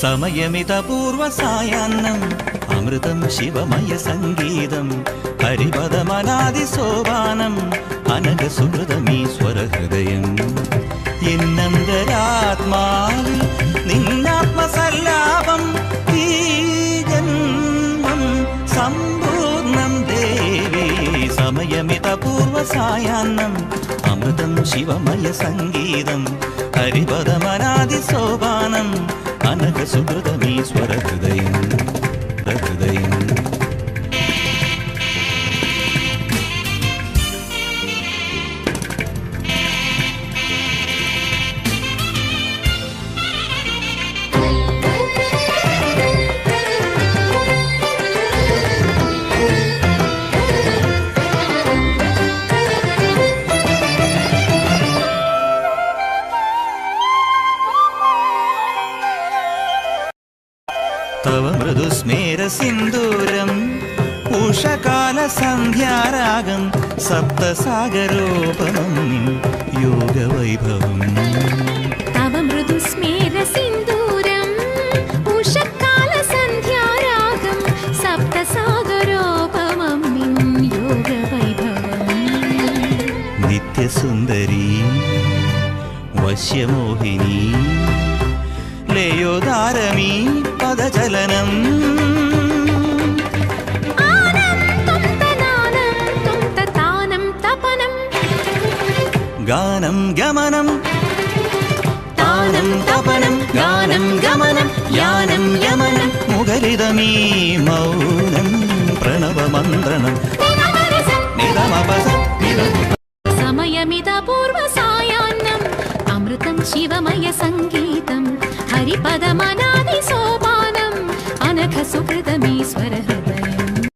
സമയമിതപൂർവസായാന്നം അമൃതം ശിവമയ സംഗീതം ഹരിപദമനാദിസോപാനം അനഘസുഹൃതമീശ്വരഹൃദയം എന്നന്തരാത്മാവിൽ നിന്നാത്മസല്ലാപം ഈ ജന്മം സമ്പൂർണം ദേവി സമയമിതപൂർവസായാന്നം അമൃതം ശിവമയ സംഗീതം ഹരിപദമനാദിസോപാനം അനഘസുഹൃതമീശ്വരഹൃദയം ഹൃദയം തവ മൃദുസ്മേരസിന്ദൂരം ഉഷകാലസന്ധ്യാരാഗം സപ്തസാഗരോപമം യോഗവൈഭവം തവ മൃദുസ്മേരസിന്ദൂരം ഉഷകാലസന്ധ്യാരാഗം സപ്തസാഗരോപമം യോഗവൈഭവം നിത്യസുന്ദരീ വശ്യമോഹിനി ലയോദാരമീ പദചലനം ഗാനം ഗമനം താനം തപനം ഗാനം ഗമനം യാനം യമനം മുഖരിതമീ മൗനം പ്രണവമന്ത്രണം സമയമിതപൂർവസായാന്നം അമൃതം ശിവമയ സംഗീതം ഹരിപദമനാദിസോപാനം അനഘസുഹൃതമീശ്വര